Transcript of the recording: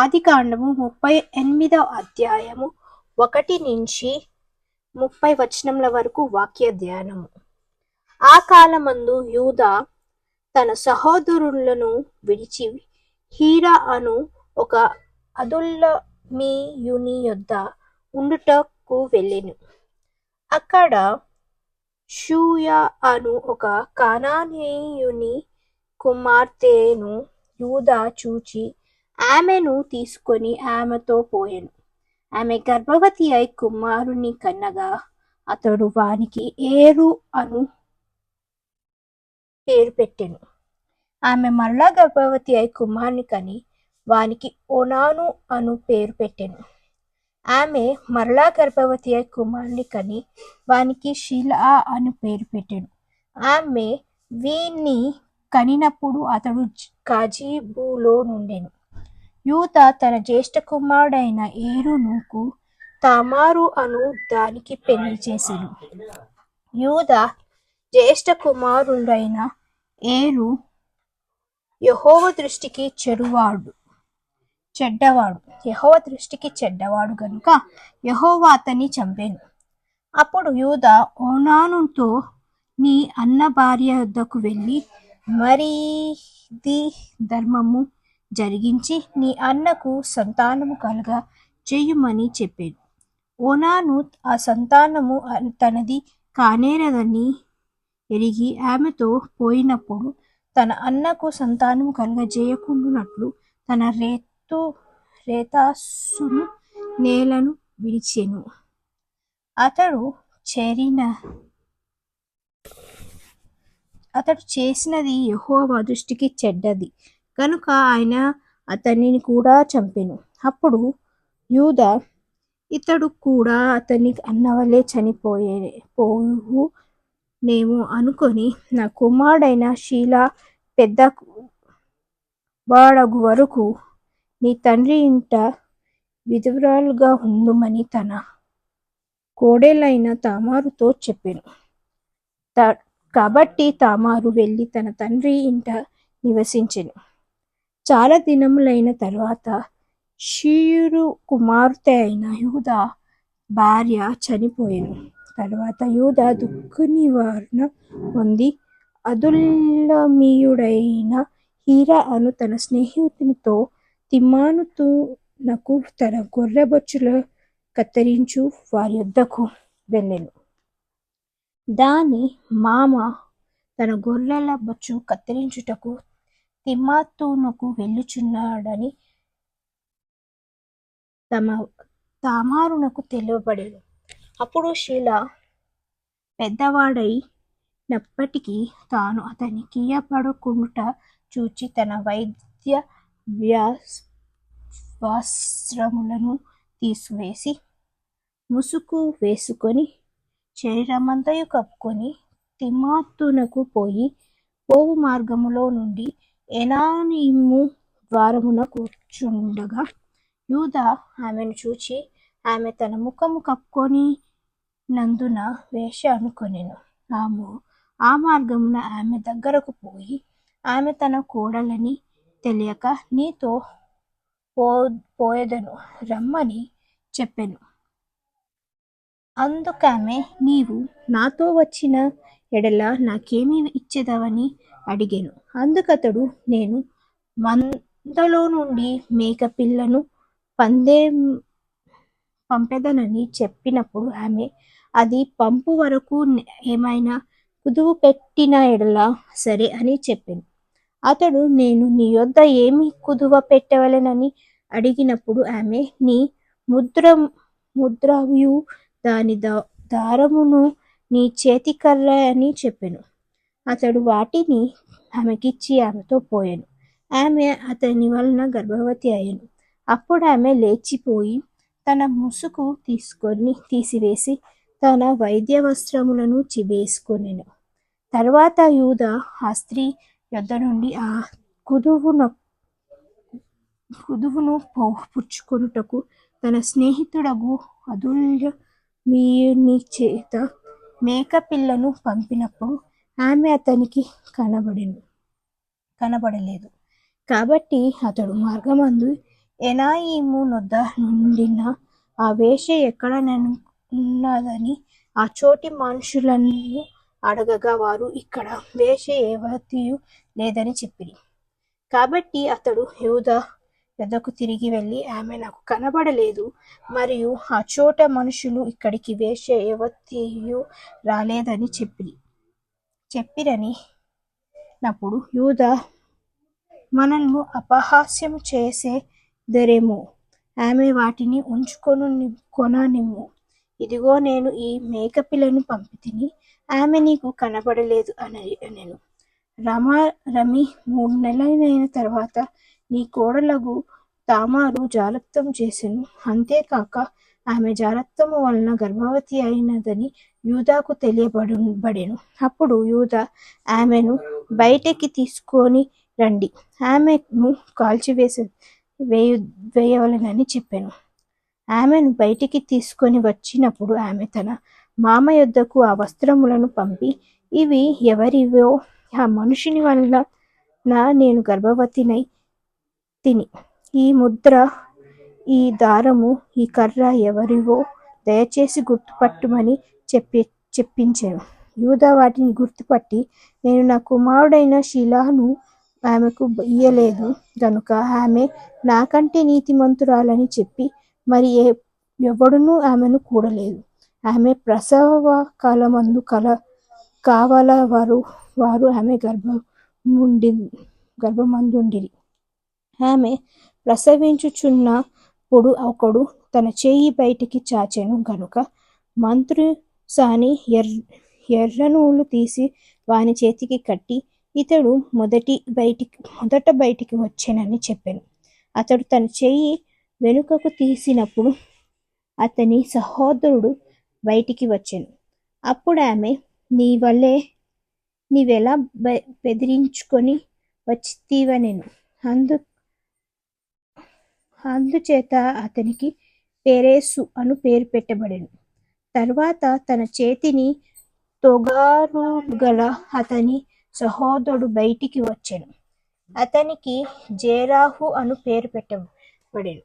ఆదికాండము 38వ అధ్యాయము 1 నుంచి 30 వచనముల వరకు వాక్య ధ్యానము. ఆ కాలమందు యూదా తన సహోదరులను విడిచి హీరా అను ఒక అదుల్లమీయుని యొద్ద ఉండుటకు వెళ్ళెను. అక్కడ షూయా అను ఒక కానానీయుని కుమార్తెను యూదా చూచి ఆమెను తీసుకొని ఆమెతో పోయెను. ఆమె గర్భవతి అయి కుమారుని కన్నగా అతడు వానికి ఏరు అను పేరు పెట్టెను. ఆమె మరలా గర్భవతి అయి కుమారుని కని వానికి ఓనాను అను పేరు పెట్టెను. ఆమె మరలా గర్భవతి అయి కుమారుని కని వానికి షీలా అను పేరు పెట్టెను. ఆమె వీణ్ణి కనినప్పుడు అతడు గాజీబులో నుండెను. యూదా తన జ్యేష్ఠ కుమారుడైన ఏరునుకు తామారు అను దానికి పెళ్లి చేసెను. యూదా జ్యేష్ఠ కుమారుడైన ఏరు యెహోవా దృష్టికి చెడ్డవాడు గనుక యెహోవా అతన్ని చంపెను. అప్పుడు యూదా ఓనానుతో, నీ అన్న భార్య యొద్దకు వెళ్ళి మరిది ధర్మము జరిగించి నీ అన్నకు సంతానము కలుగ చేయుమని చెప్పెను. ఓనాను ఆ సంతానము తనది కానేరదని ఎరిగి ఆమెతో పోయినప్పుడు తన అన్నకు సంతానము కలుగజేయకుండునట్లు తన రేతస్సును నేలను విడిచెను. అతడు చేసినది యెహోవా దృష్టికి చెడ్డది కనుక ఆయన అతనిని కూడా చంపెను. అప్పుడు యూదా, ఇతడు కూడా అతని అన్నవలే చనిపోవునేమో అనుకొని నా కుమారుడైన షీలా పెద్ద వాడగు వరకు నీ తండ్రి ఇంట విధవరాలుగా ఉండుమని తన కోడలైన తామారుతో చెప్పెను. కాబట్టి తామారు వెళ్ళి తన తండ్రి ఇంట నివసించెను. చాలా దినములైన తరువాత షీరు కుమార్తె అయిన యూదా భార్య చనిపోయెను. తరువాత యూదా దుఃఖనివారణ పొంది అదుల్లమీయుడైన హీరా అను తన స్నేహితునితో తిమ్నాతునకు తన గొర్రెబొచ్చులు కత్తిరించు వారి యొద్దకు వెళ్ళెను. దాని మామ తన గొర్రెల బొచ్చు కత్తిరించుటకు తిమ్నాతునకు వెళ్ళుచున్నాడని తామారునకు తెలియబడెను. అప్పుడు షీలా పెద్దవాడైనప్పటికీ తాను అతని కీయపడకుండుట చూచి తన వైద్య వస్త్రములను తీసివేసి ముసుకు వేసుకొని శరీరమంతయు కప్పుకొని తిమ్నాతునకు పోవు మార్గములో నుండి ఏనాయిము ద్వారమున కూర్చుండగా యూదా ఆమెను చూచి ఆమె తన ముఖము కప్పుకొనినందున వేశ్య అనుకొనెను. ఆ మార్గమున ఆమె దగ్గరకు పోయి ఆమె తన కోడలని తెలియక నీతో పోయెదను రమ్మని చెప్పెను. అందుకామె నీవు నాతో వచ్చిన ఎడల నాకేమి ఇచ్చెదవని అడిగెను. అందుకతడు నేను మందలో నుండి మేక పిల్లను పంపెదనని చెప్పినప్పుడు ఆమె అది పంపు వరకు ఏమైనా కుదువ పెట్టిన ఎడల సరే అని చెప్పెను. అతడు నేను నీ యొద్ద ఏమి కుదువ పెట్టవలెనని అడిగినప్పుడు ఆమె నీ ముద్రయు దాని దారమును నీ చేతికర్ర అని చెప్పెను. అతడు వాటిని ఆమెకిచ్చి ఆమెతో పోయెను. ఆమె అతని వలన గర్భవతి అయ్యెను. అప్పుడు ఆమె లేచిపోయి తన ముసుకు తీసివేసి తన వైద్య వస్త్రములను వేసుకొనెను. తరువాత యూదా ఆ స్త్రీ యొద్ద నుండి ఆ కుదువను పుచ్చుకొనుటకు తన స్నేహితుడగు అదుల్లమీయుని చేత మేక పిల్లను పంపినప్పుడు ఆమె అతనికి కనబడలేదు. కాబట్టి అతడు మార్గమందు ఎనాయిము నొద్ద నుండిన ఆ వేశ్య ఎక్కడనున్నదని ఆ చోటి మనుషులను అడగగా వారు, ఇక్కడ వేశ్య ఏవతియు లేదని చెప్పిరి. కాబట్టి అతడు యూదా యొద్దకు తిరిగి వెళ్ళి, ఆమె నాకు కనబడలేదు, మరియు ఆ చోట మనుషులు ఇక్కడికి వేశ్య ఏవతియు రాలేదని చెప్పిరనినప్పుడు యూదా, మనల్ని అపహాస్యం చేసేదరేమో, ఆమె వాటిని ఉంచుకొననిమ్ము. ఇదిగో నేను ఈ మేకపిల్లను పంపితిని, ఆమె నీకు కనబడలేదు అనెను. రమి 3 నెలలైన తరువాత నీ కోడలగు తామారు జారత్వము చేసెను, అంతేకాక ఆమె జారత్వము వలన గర్భవతి అయినదని యూదాకు తెలియబడెను. అప్పుడు యూదా, ఆమెను బయటికి తీసుకొని రండి, ఆమెను కాల్చివేయవలెనని చెప్పెను. ఆమెను బయటికి తీసుకొని వచ్చినప్పుడు ఆమె తన మామ యొద్దకు ఆ వస్త్రములను పంపి, ఇవి ఎవరివో, ఆ మనుషుని వలన నేను గర్భవతినై తిని, ఈ ముద్ర, ఈ దారము, ఈ కర్ర ఎవరివో దయచేసి గుర్తుపట్టుమని చెప్పించెను. యూదా వాటిని గుర్తుపట్టి, నేను నా కుమారుడైన షీలాను ఆమెకు ఇయ్యలేదు గనుక ఆమె నాకంటే నీతిమంతురాలని చెప్పి, మరి ఎవడునూ ఆమెను కూడలేదు. ఆమె ప్రసవ కాలమందు వారు ఆమె గర్భమందుండిరి. ఆమె ప్రసవించుచున్నప్పుడు ఒకడు తన చెయ్యి బయటికి చాచెను గనుక మంత్రుసాని ఎర్రనూలు తీసి వాని చేతికి కట్టి, ఇతడు మొదట బయటికి వచ్చెనని చెప్పెను. అతడు తన చెయ్యి వెనుకకు తీసినప్పుడు అతని సహోదరుడు బయటికి వచ్చెను. అప్పుడు ఆమె, నీవెలా బెదిరించుకొని వచ్చితివనెను. అందుచేత అతనికి పెరేసు అను పేరు పెట్టబడెను. తరువాత తన చేతిని తొగరుగల అతని సహోదరుడు బయటికి వచ్చెను. అతనికి జేరహు అను పేరు పెట్టబడెను.